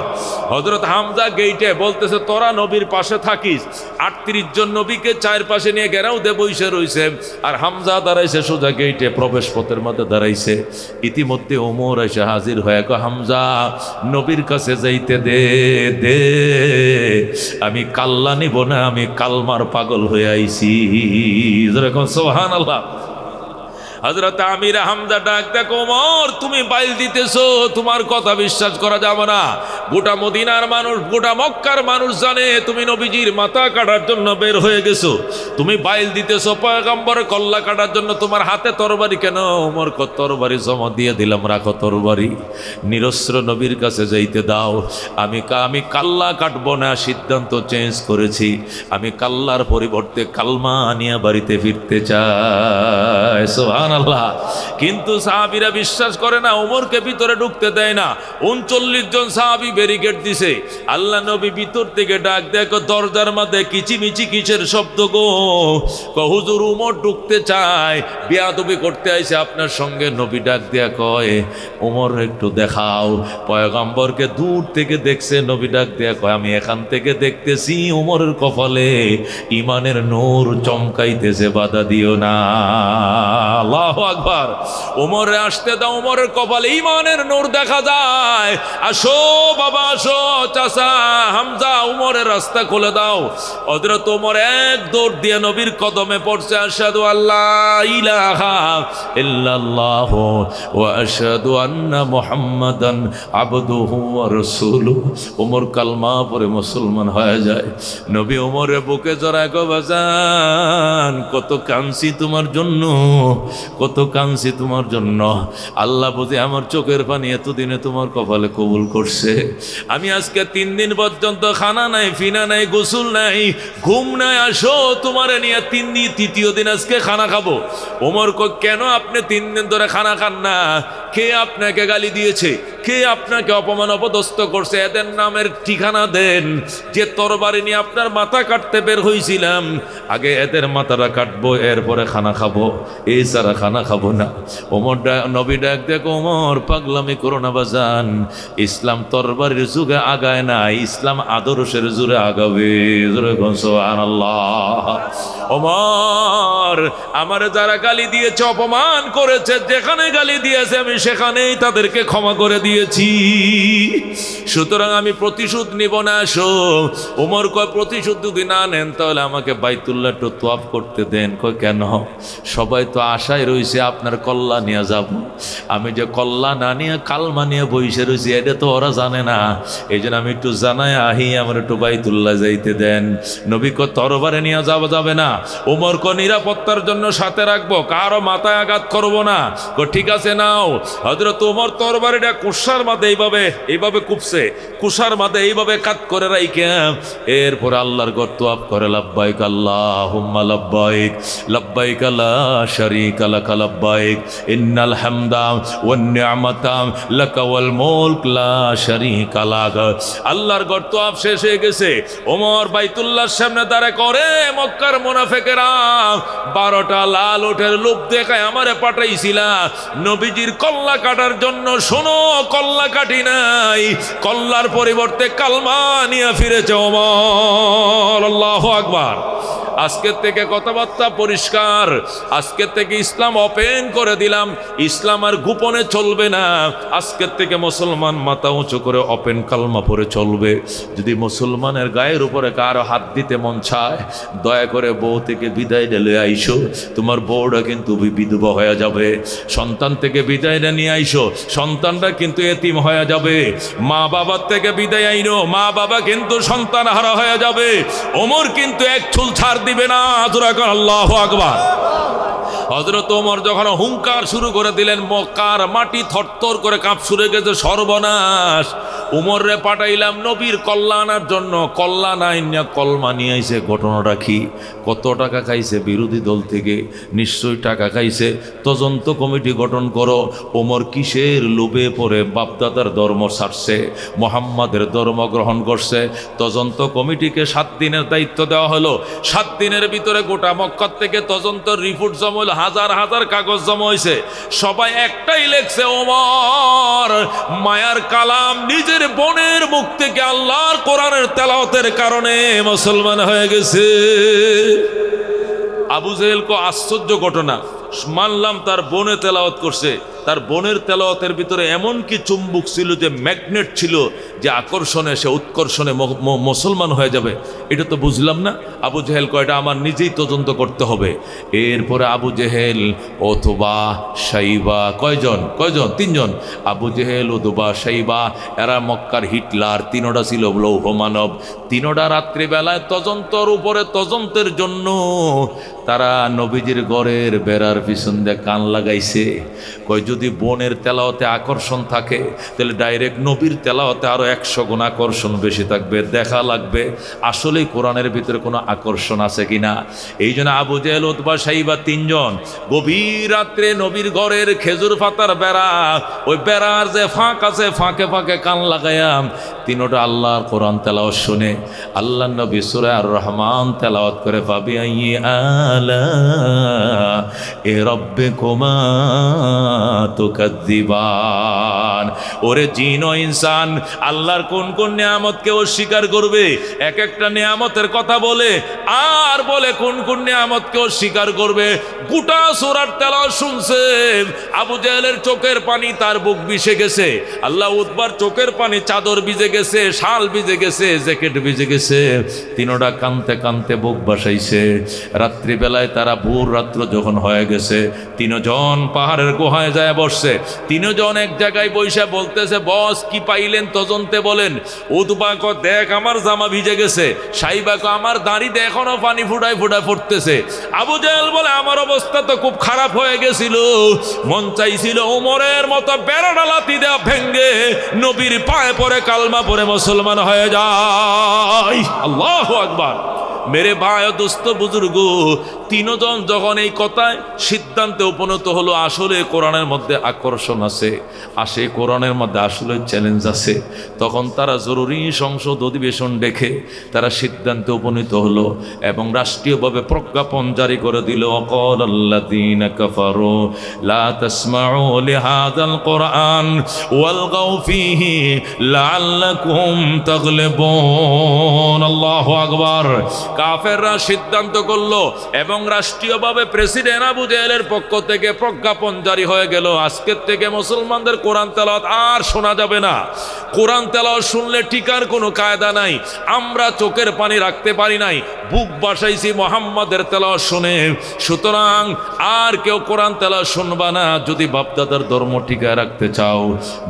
হযরত হামজা গেইটে বলতেছে তোরা নবীর পাশে থাকিস। 38 জন নবীকে চারপাশে নিয়ে ঘেরাও দিয়ে বইসা রইছে, আর হামজা দাঁড়াইছে সোজা গেইটে প্রবেশ পথের মধ্যে দাঁড়াইছে। ইতিমধ্যে ওমর এসে হাজির হয়ে কয়, হামজা নবীর কাছে যাইতে দে দে, আমি কাল্লা নিব না, আমি কালমার পাগল হয়ে আইছি। যেরকম সুবহানাল্লাহ। হযরত আমির হামজা ডাক দেখ, ওমর তুমি বাইল দিতেছো, তোমার কথা বিশ্বাস করা যাবে না। গোটা মদিনার মানুষ, গোটা মক্কার মানুষ জানে তুমি নবীজির মাথা কাটার জন্য বের হয়ে গেছো। তুমি বাইল দিতেছো পয়গম্বরের কল্লা কাটার জন্য, তোমার হাতে তরবারি কেন? ওমর কত তরবারি জমা দিয়ে দিলাম, রাখো তরবারি, নিরস্ত্র নবীর কাছে যাইতে দাও। আমি কাল্লা কাটবো না, সিদ্ধান্ত চেঞ্জ করেছি। আমি কাল্লার পরিবর্তে কালমা নিয়ে বাড়িতে ফিরতে চাই। সুবহানাল্লাহ। কিন্তু সাহাবীরা বিশ্বাস করে না, ওমরকে ভিতরে ঢুকতে দেয় না। 39 জন সাহাবী ব্যারিকেড দিছে। আল্লাহ নবী ভিতর থেকে ডাক দেখো, দরজার মধ্যে কিচিমিচি কিসের শব্দ গো? হুজুর ওমর ঢুকতে চায়, বেয়াদবি করতে আইছে আপনার সঙ্গে। নবী ডাক দেয়া কয়, ওমর একটু দেখাও। পয়গম্বরকে দূর থেকে দেখছে। নবী ডাক দেয়া কয়, আমি এখান থেকে দেখতেছি ওমরের কপালে ইমানের নূর চমকাইতেছে, বাধা দিও না। আল্লাহু আকবার। ওমরে আসতে দাও, ওমরের কপালে ইমানের নূর দেখা যায়। আসো বাবা আসো, চাচা হামজা ওমরের রাস্তা খুলে দাও। হযরত ওমর এক দৌড় দিয়ে নবীর কদমে পড়ছে। আশহাদু আল্লা ইলাহা ইল্লাল্লাহ ওয়া আশহাদু আন্না মুহাম্মাদান আবদুহু ওয়া রাসূলুহু। ওমর কালমা পড়ে মুসলমান হয়ে যায়। নবী ওমরের বুকে জড়ায় কয়, বাজান কত কাঁদছি তোমার জন্য, কত কাঁদছি তোমার জন্য। আল্লাহ বুঝে আমার চোখের পানি এতদিনে তোমার কপালে কবুল করছে। আমি আজকে 3 দিন পর্যন্ত খানা নাই, ফিনা নাই, গোসল নাই, ঘুম নাই। আসো তোমারে নিয়ে 3 দিন, তৃতীয় দিন আজকে খানা খাবো। ওমর কয়, কেন আপনি 3 দিন ধরে খানা খান না? কে আপনাকে গালি দিয়েছে? কে আপনাকে অপমান অপদস্থ করছে? এদের নামের ঠিকানা দেন। যে তরবারি নিয়ে আপনার মাথা কাটতে বের হয়েছিলাম, আগে এদের মাথাটা কাটবো, এরপরে খানা খাবো, এই সারা খানা খাবো না। ওমর নবী ডাক দেখো, ওমর পাগলামি করো না বাজান। ইসলাম তরবারির যুগে আগায় না, ইসলাম আদর্শের জোরে আগাবে। সুবহানাল্লাহ। ওমর আমার যারা গালি দিয়েছে, অপমান করেছে, যেখানে গালি দিয়েছে আমি সেখানেই তাদেরকে ক্ষমা করে দিয়েছি। সুতরাং আমি প্রতিশোধ নিব না। আসো। ওমর কয়, প্রতিশোধ যদি না নেন তাহলে আমাকে বাইতুল্লাহ একটু তোয়াফ করতে দেন। কয়, কেন? সবাই তো আশায় রয়েছে আপনার কল্লা নিয়ে যাব। আমি যে কল্লা না নিয়ে কালমা নিয়ে বসে রয়েছি, এটা তো ওরা জানে না। এই জন্য আমি একটু জানাই আহি, আমার একটু বাইতুল্লাহ যাইতে দেন। নবী কয়, তরবারে নিয়ে যাবে না। ওমর কয়, নিরাপত্তার জন্য সাথে রাখবো, কারো মাথায় আঘাত করবো না। কয়, ঠিক আছে নাও। হযরত ওমর তরবারিটা কুশার মাঝে এইভাবে কুপছে, কুশার মাঝে এইভাবে কাত করে রাইখা এরপর আল্লাহর ঘর তোয়াফ করে। লাব্বাইক আল্লাহুম্মা লাব্বাইক, লাব্বাইক লা শারীকা লাক লাব্বাইক, ইন্নাল হামদা ওয়ান নি'মাতা লাকা ওয়াল মুলক লা শারীকা লাক। আল্লাহর ঘর তোয়াফ শেষ হয়ে গেছে। ওমর বাইতুল্লাহর সামনে দাঁড়ায় করে, মক্কার মুনাফিকেরা 12টা লাল ওঠের লোভ দেখায় আমারে পাঠাইছিলা নবীজির কল্লা কাটার জন্য। শোনো, কল্লা কাটি নাই, কল্লার পরিবর্তে কালমা নিয়ে ফিরেছে ওমর। আল্লাহু আকবার। আজকের থেকে কথাবার্তা পরিষ্কার, আজকের থেকে ইসলাম ওপেন করে দিলাম, ইসলাম আর গোপনে চলবে না। আজকের থেকে মুসলমান মাথা উঁচু করে ওপেন কালমা পড়ে চলবে। যদি মুসলমানের গায়ের উপরে কারো হাত দিতে মন চায়, দয়া করে বউ থেকে বিদায় ঢেলে আইসো, তোমার বউটা কিন্তু বিধবা হয়ে যাবে। সন্তান থেকে বিদায়টা নিয়ে আইসো, সন্তানটা কিন্তু এতিম হয়ে যাবে। মা বাবার থেকে বিদায় আইনো, মা বাবা কিন্তু সন্তান হারা হয়ে যাবে। ওমর কিন্তু এক চুল ছাড় দিবে না। আল্লাহু আকবার। হযরত ওমর যখন হুঙ্কার শুরু করে দিলেন, মক্কার মাটি থরথর করে কাঁপ শুরু গেছে, সর্বনাশ। উমর রে পাঠাইলাম নবীর কল্যাণের জন্য, কল্যাণ আইন কলমা নিয়ে আইছে। ঘটনাটা কি? কত টাকা খাইছে বিরোধী দল থেকে? নিশ্চয়ই টাকা খাইছে। তদন্ত কমিটি গঠন করো। ওমর কিসের লোভে পড়ে বাপদাদার ধর্ম ছাড়ছে, মোহাম্মদের ধর্ম গ্রহণ করছে? তদন্ত কমিটিকে 7 দিনের দায়িত্ব দেওয়া হলো। 7 দিনের ভিতরে গোটা মক্কা থেকে তদন্তের রিপোর্ট জমা হলো। হাজার হাজার কাগজ জমা হয়েছে। সবাই একটাই লেখছে, ওমর মায়ার কালাম নিজের বোনের মুখ থেকে আল্লাহর কোরআনের তেলাওয়াতের কারণে মুসলমান হয়ে গেছে। আবু জেহেল কো আশ্চর্য ঘটনা, মানলাম তার বোনে তেলাওয়াত করছে, তার বোনের তেলাওয়াতের ভিতরে এমন কি চুম্বক ছিল, যে ম্যাগনেট ছিল, যে আকর্ষণে সে উৎকর্ষণে মুসলমান হয়ে যাবে। এটা তো বুঝলাম না। আবু জেহেল কয়টা আমার নিজেই তদন্ত করতে হবে। এরপরে আবু জেহেল, ওতবা, শাইবা, কয়জন? 3জন। আবু জেহেল, ওতবা, শাইবা, এরা মক্কার হিটলার। 3টা ছিল লৌহ মানব। 3টা রাত্রিবেলায় তদন্তর উপরে তদন্তের জন্য তারা নবীজির ঘরের বেড়ার পিছন দিয়ে কান লাগাইছে। কয় যদি বোনের তেলাওয়াতে আকর্ষণ থাকে, তাহলে ডাইরেক্ট নবীর তেলাওয়াতে আরো 100 গুণ আকর্ষণ বেশি থাকবে। দেখা লাগবে আসলেই কোরআনের ভিতরে কোনো আকর্ষণ আছে কিনা। এই জন্য আবু জেহেল, উতবা, শাইবা 3জন গভীর রাত্রে নবীর ঘরের খেজুর পাতার বেড়া, ওই বেড়ার যে ফাঁক আছে, ফাঁকে ফাঁকে কান লাগাইয়া 3টা আল্লাহর কোরআন তেলাওয়াত শুনে। আল্লাহ নবী সূরা আর রহমান তেলাওয়াত করে, পাবি আইয়ি আলা এ রাব্বিকুমা তুকাজ্জিবান। ওরে জিন ও ইনসান, আল্লাহর কোন কোন নিয়ামতকে অস্বীকার করবে? এক একটা নিয়ামতের কথা বলে, আর বলে কোন কোন নিয়ামতকে অস্বীকার করবে। গোটা সূরার তেলাওয়াত শুনছে। আবু জেহেলের চোখের পানি তার বুক ভিজে গেছে। আল্লাহ উতবার চোখের পানি, চাদর ভিজে গেছে, শাল ভিজে গেছে, জ্যাকেট ভিজে গেছে। 3টা কানতে কানতে বুক বাসাইছে। রাত্রিবেলায় তারা ভোর রাত্র যখন হয়ে গেছে, 3জন পাহাড়ের গুহায় যায় বসছে। 3জন এক জায়গায় বসে বলতেছে, বস কি পাইলেন তদন্তে বলেন। উতবা কয়, দেখ আমার জামা ভিজে গেছে। শাইবা কয়, আমার দাড়িতে এখনো পানি ফুটায় ফুটায় পড়তেছে। আবু জেহেল বলে, আমার অবস্থা তো খুব খারাপ হয়ে গেছিল, মন চাইছিল ওমরের মতো বেড়াটা লাথি দেওয়া ভেঙ্গে নবীর পায়ে পড়ে কালমা পড়ে মুসলমান হয়ে যায়। আল্লাহু আকবার। মেরে ভাই ও দোস্ত বুজুর্গ, 3জন যখন এই কথায় সিদ্ধান্তে উপনীত হলো, আসলে কোরআনের মধ্যে আকর্ষণ আছে, কোরআনের মধ্যে আসলে চ্যালেঞ্জ আছে, তখন তারা জরুরি সংসদ অধিবেশন ডেকে তারা সিদ্ধান্তে উপনীত হলো এবং রাষ্ট্রীয়ভাবে প্রজ্ঞাপন জারি করে দিল। অকালাল্লাযীনা কাফারু লা তাসমাউ লিহাযাল কুরআন ওয়ালগাউ ফীহি লাআল্লাকুম তাগলিবুন। আল্লাহু আকবার। কাফেররা সিদ্ধান্ত করলো এবং রাষ্ট্রীয়ভাবে প্রেসিডেন্ট আবু জেহেলের পক্ষ থেকে প্রজ্ঞাপন জারি হয়ে গেল, আজকের থেকে মুসলমানদের কোরআন তেলাওয়াত আর শোনা যাবে না। কোরআন তেলাওয়াত শুনলে টিকার কোনো কায়দা নাই। আমরা চোখের পানি রাখতে পারি নাই, বুক বাসাইছি মুহাম্মাদের তেলাওয়াত শুনে। সুতরাং আর কেউ কোরআন তেলাওয়াত শুনবা না। যদি বাপদাদার ধর্ম টিকায় রাখতে চাও,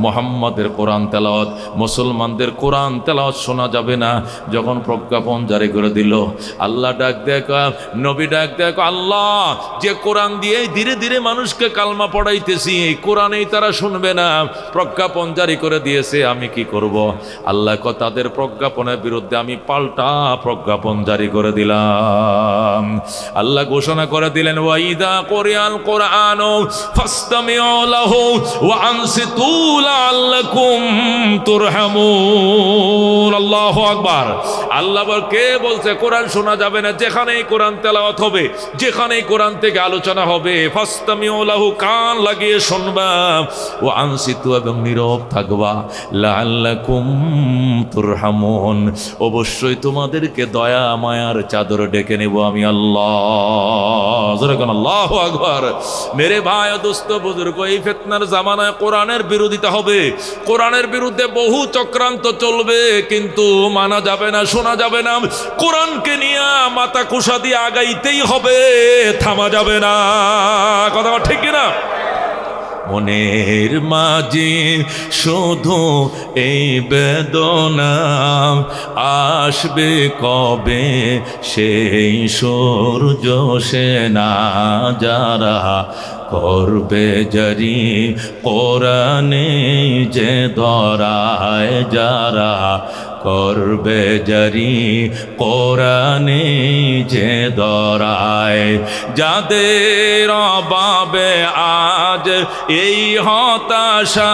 মুহাম্মাদের কোরআন তেলাওয়াত, মুসলমানদের কোরআন তেলাওয়াত শোনা যাবে না। যখন প্রজ্ঞাপন জারি করে দিল, আল্লাহ ডাক দেখ, নবী ডাক দেখ, আল্লাহ যে কোরআন দিয়ে ধীরে ধীরে মানুষকে কালমা পড়াইতেছি, এই কোরআনেই তারা শুনবে না, প্রজ্ঞাপন জারি করে দিয়েছে, আমি কি করব? আল্লাহ তাদের প্রজ্ঞাপনের বিরুদ্ধে আমি পাল্টা প্রজ্ঞাপন জারি করে দিলাম। আল্লাহ ঘোষণা করে দিলেন, ওয়াইদা কোরিয়াল কোরআন ফাসতামিউ লাহু ওয়া আনসিতু লাআল্লাকুম তুরহামুন। আল্লাহু আকবার। আল্লাহ কে বলছে কোরআন শোনা যাবে না? যেখানেই কোরআন তেলাওয়াত হবে, যেখানেই কোরআন থেকে আলোচনা হবে, ফাসতামিউ লাহু, কান লাগিয়ে শুনবা, ও আনসিতু, এবং নীরব থাকবা, লাআল্লাকুম তুরহামুন, অবশ্যই তোমাদেরকে দয়া মায়ার চাদর ডেকে নেব আমি আল্লাহ। জোরে কোন আল্লাহু আকবার। মেরে ভাই ও দোস্ত বুজুর্গ, এই ফিতনার জামানায় কোরআনের বিরোধিতা হবে, কোরআনের বিরুদ্ধে বহু চক্রান্ত চলবে, কিন্তু মানা যাবে না, শোনা যাবে না। কোরআনকে নিয়ে মাথা কুশা দিয়ে আগাইতেই হবে, থামা যাবে না। কথা ঠিক কিনা? মনের মাঝে শুধু এই বেদনা, আসবে কবে সেই সূর্য সেনা, যারা করবে জারি কোরআনে যে ধরায়, যারা করবে জারি কোরআনে যে ধরায়, যাদের অভাবে আজ এই হতাশা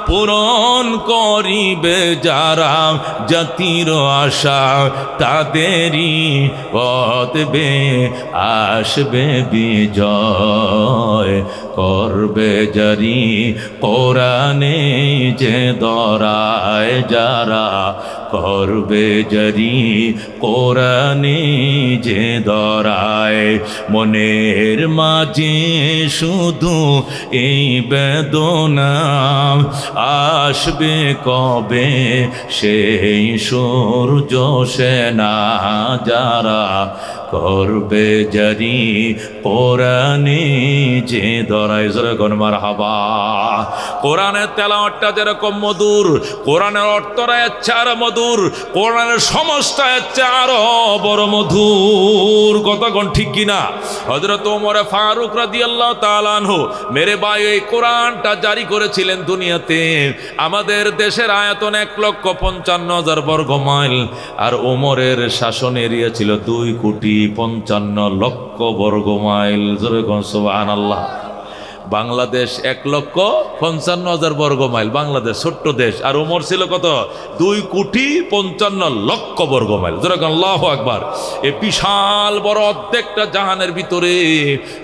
পূরণ করিবে যারা, জাতির আশা তাদেরই পথবে আসবে বিজয়, করবে জারি কোরআনে যে ধরায়, যারা করবে জারি কোরআনে যে ধরায়। মনের মাঝে শুধু এই বেদনা, আসবে কবে সেই সূর্য সেনা, যারা করবে জারি কোরআনে যে ধরায়। জোরে কোন মারহাবা। কোরআনের তেলাওয়াতটা যেরকম মধুর, কোরআনের অর্থটা হচ্ছে আর মধুর, কোরআনের সমস্যা হচ্ছে আরো বড় মধুর। কথা কোন ঠিক কিনা? হযরত ওমর ফারুক রাদিয়াল্লাহু তাআলা আনহু মেরে ভাই এই কোরআনটা জারি করেছিলেন দুনিয়াতে। আমাদের দেশের আয়তন 1,55,000 বর্গ মাইল, আর ওমরের শাসন এরিয়া ছিল 2,55,00,000 বর্গ মাইল। জোরে কোন সুবহানাল্লাহ। বাংলাদেশ 1,55,000 বর্গ মাইল, বাংলাদেশ ছোট্ট দেশ, আর ওমর ছিল কত? 2,55,00,000 বর্গ মাইল। যেরকম আল্লাহু আকবার। এই বিশাল বড় অর্ধেকটা জাহানের ভিতরে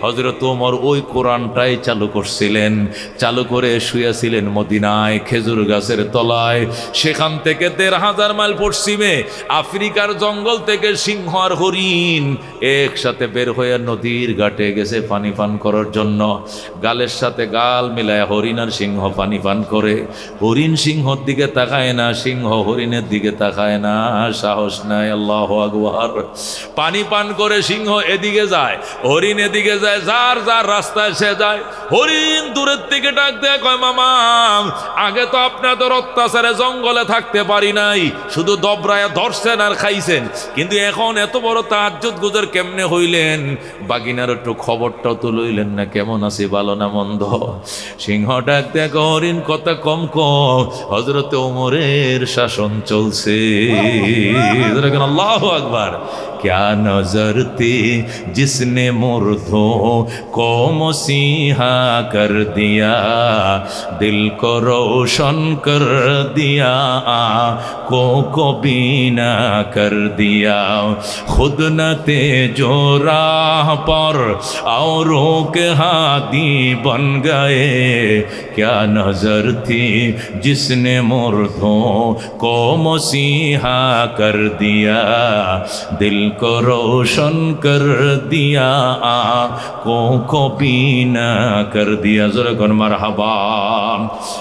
হযরত ওমর ওই কোরআনটাই চালু করছিলেন, চালু করে শুয়েছিলেন মদিনায় খেজুর গাছের তলায়। সেখান থেকে 1,500 মাইল পশ্চিমে আফ্রিকার জঙ্গল থেকে সিংহ আর হরিণ একসাথে বের হয়ে নদীর ঘাটে গেছে পানি পান করার জন্য। গালের সাথে গাল মিলায় হরিণ আর সিংহ পানি পান করে। হরিণ সিংহর দিকে তাকায় না, সিংহ হরিণের দিকে তাকায় না, সাহস নাই। আল্লাহু আকবার। পানি পান করে সিংহ এদিকে যায়, হরিণ এদিকে যায়, যার যার রাস্তায় সে যায়। হরিণ দূরের থেকে ডাক দেয়, কয় মামা, আগে তো আপনাদের অত্যাচারে জঙ্গলে থাকতে পারি নাই, শুধু দবরায়া ধরছেন আর খাইছেন, কিন্তু এখন এত বড় তাহাজ্জুদ গুজার কেমনে হইলেন? বাগিনার একটু খবরটাও তো লইলেন না, কেমন আছে, ভালো না মন্দ? সিংহ ডাক দেখ, হরিণ কথা কম কম, হযরত ওমরের শাসন চলছে। আল্লাহু আকবার। क्या नजर थी जिसने मुर्दों को मसीहा कर दिया, दिल को रोशन कर दिया, आँखों को बीना कर दिया, खुद न थे जो राह पर औरों के हादी बन गए। क्या नजर थी जिसने मुर्दों को मसीहा कर दिया, दिल को रोशन कर दिया, आँखों को बीना कर दिया। ज़रा कौन मरहबा।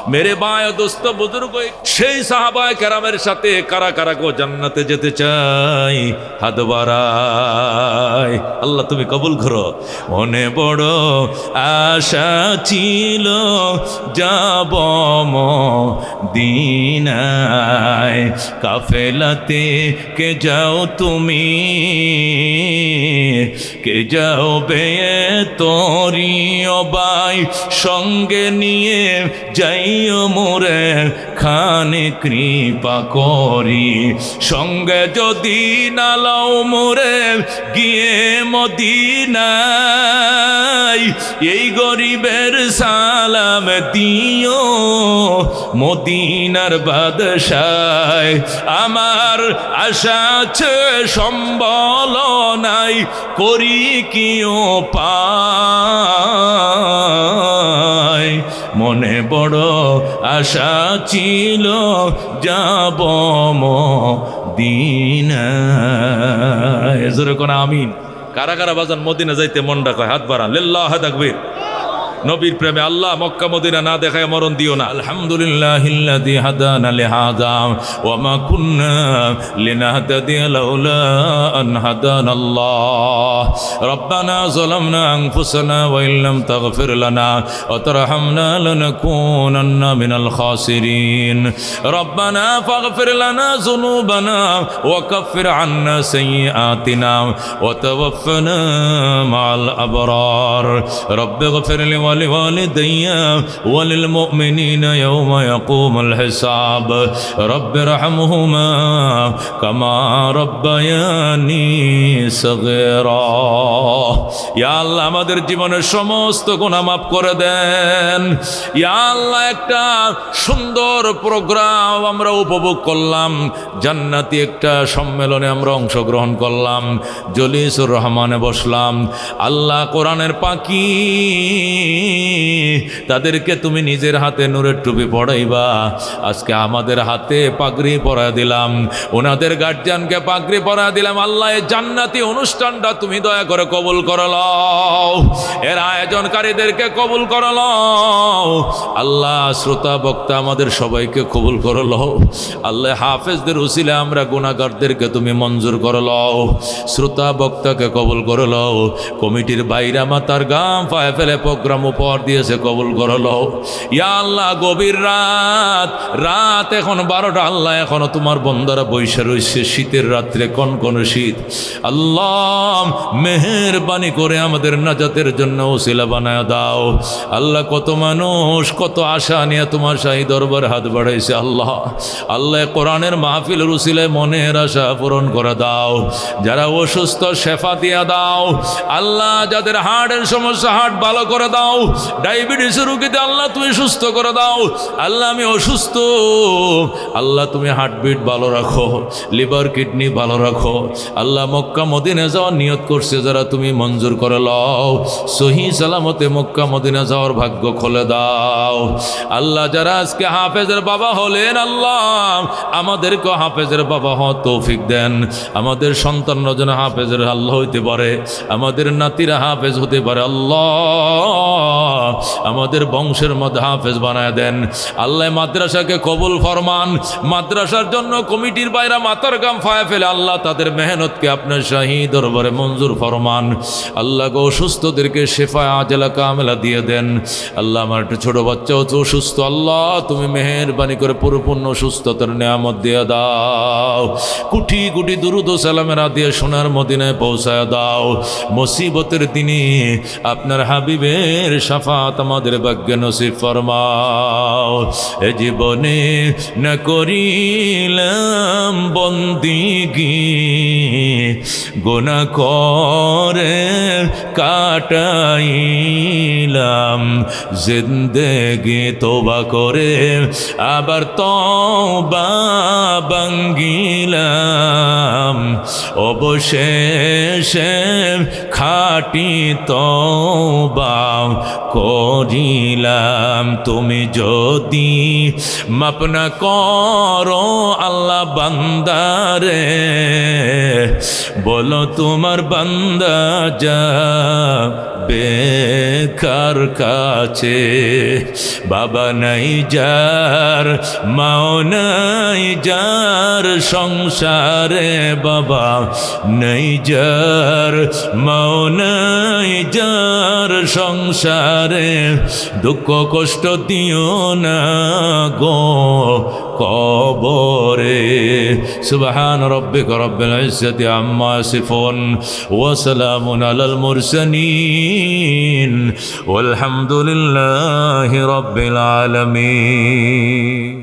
मेरे भाई दोस्त बुजुर्ग, সেই সাহাবায়ে কেরামের সাথে কারা কারা গো জান্নাতে যেতে চাই? হাত বাড়ায়। আল্লাহ তুমি কবুল করো। মনে বড় আশা ছিল যাব মদিনায়, কাফেলাতে কে যাও তুমি কে যাবে তোরি অবাই সঙ্গে নিয়ে যাইও মোরে খানে কৃপা করি সঙ্গে যদি নালাও মোরে গিয়ে মদিনায় এই গরিবের সালাম দিও মদিনার বাদশায় আমার আশা আছে সম্বল নাই করি কিও পায় মনে বড় আশা ছিল যাব মদিনায় জোরে কোন আমিন কারা কারা বাজান মদিনা যাইতে মনটা কয় হাত বাড়ান লিল্লাহি তাকবীর নবীর প্রেমে আল্লাহ মক্কা মদিনা না দেখায় মরণ দিও না আলহামদুলিল্লাহিল্লাযী হাদানা লিহাযা ওয়া মা কুন্না লিনাহতাদিয়া লাউলা আন হাদানাল্লাহ রব্বানা যালামনা আনফুসানা ওয়া ইল্লাম তাগফির লানা ওয়া তারহামনা লানাকুনান্না মিনাল খাসিরিন রব্বানা ফাগফির লানা যুনুবানা ওয়া কাফির আন্না সাইয়্যাতিনা ওয়া তাওয়াফফানা মা'আল আবরার রব্বিগফির লি ولوالدي وللمؤمنين يوم يقوم الحساب رب ارحمهما كما ربياني صغيرا يا الله আমাদের জীবনের সমস্ত গুনাহ maaf করে দেন ইয়া আল্লাহ একটা সুন্দর প্রোগ্রাম আমরা উপভোগ করলাম জান্নাতি একটা সম্মেলনে আমরা অংশগ্রহণ করলাম জলিসুর রহমানে বসলাম আল্লাহ কোরআনের পাখি তাদেরকে তুমি নিজের হাতে নূরের টুপি পড়াইবা আজকে আমাদের হাতে পাগড়ি পরায় দিলাম ওনাদের গার্জিয়ানকে পাগড়ি পরায় দিলাম আল্লাহ এই জান্নাতি অনুষ্ঠানটা তুমি দয়া করে কবুল করে লও এর আয়োজনকারীদেরকে কবুল করে লও আল্লাহ শ্রোতা বক্তা আমাদের সবাইকে কবুল করে লও আল্লাহ হাফেজদের উসিলে আমরা গুনাহগারদেরকে তুমি মঞ্জুর করে লও শ্রোতা বক্তাকে কবুল করে লও কমিটির বাইরা মাতার গাম পায়ে ফেলে প্রোগ্রাম উপহার দিয়েছে কবুল করে লও ইয়া আল্লাহ গভীর রাত এখন 12টা আল্লাহ এখনো তোমার বন্দারা বৈশা রয়েছে শীতের রাত্রে কোন শীত আল্লাহ মেহেরবানি করে আমাদের নাজাতের জন্য ওসিলা বানায় দাও আল্লাহ কত মানুষ কত আশা নিয়ে তোমার শাহী দরবার হাত বাড়াইছে আল্লাহ কোরআনের মাহফিলের উসিলায় মনের আশা পূরণ করে দাও যারা অসুস্থ শেফা দিয়া দাও আল্লাহ যাদের হার্টের সমস্যা হার্ট ভালো করে দাও ডায়াবেটিসের রোগীতে আল্লাহ তুমি সুস্থ করে দাও আল্লাহ আমি অসুস্থ আল্লাহ তুমি হার্টবিট ভালো রাখো লিভার কিডনি ভালো রাখো আল্লাহ মক্কা মদিনা যাওয়ার নিয়ত করছে যারা তুমি মঞ্জুর করে লও সহি সালামতে মক্কা মদিনা যাওয়ার ভাগ্য খুলে দাও আল্লাহ যারা আজকে হাফেজের বাবা হলেন আল্লাহ আমাদেরকে হাফেজের বাবা হওয়ার তৌফিক দেন আমাদের সন্তানরা যেন হাফেজের আল্লাহ হইতে পারে আমাদের নাতিরা হাফেজ হতে পারে আল্লাহ আমাদের বংশের মধ্যে হাফেজ বানায় দেন আল্লাহ মাদ্রাসাকে কবুল ফরমান মাদ্রাসার জন্য কমিটির বাইরে মাথার গাম ফায়া ফেলে আল্লাহ তাদের মেহনতকে আপনার শাহী দরবারে মঞ্জুর ফরমান আল্লাহ গো অসুস্থদেরকে শেফা আজলা কামেলা দিয়ে দেন আল্লাহ আমার একটা ছোট বাচ্চা হচ্ছে অসুস্থ আল্লাহ তুমি মেহেরবানি করে পরিপূর্ণ সুস্থতার নিয়ামত দিয়ে দাও কুটি কুটি দুরুদ ও সালামেরা দিয়ে সোনার মদিনায় পৌঁছায় দাও মুসিবতের দিনে আপনার হাবিবের শাফাত আমাদের ভাগ্যে নসিব ফরমাও এ জীবনে না করিলাম বন্দিগি গুনাহ করে কাটাইলাম জিন্দেগি তওবা করে আবার তওবা ভাঙ্গিলাম অবশেষে খাঁটি তওবা করিলাম তুমি যদি মাপ না করো আল্লাহ বান্দারে বলো তোমার বান্দা যাবে কার কাছে বাবা নাই যার মাও নাই যার সংসারে বাবা নাই যার মাও নাই যার সংসারে দুঃখ কষ্ট দিও না গো কবরে। সুবহান রাব্বিকা রাব্বিল ইজ্জাতি আম্মা ইয়াসিফুন ওয়া সালামুন আলাল মুরসালিন ওয়ালহামদুলিল্লাহি রাব্বিল আলামিন।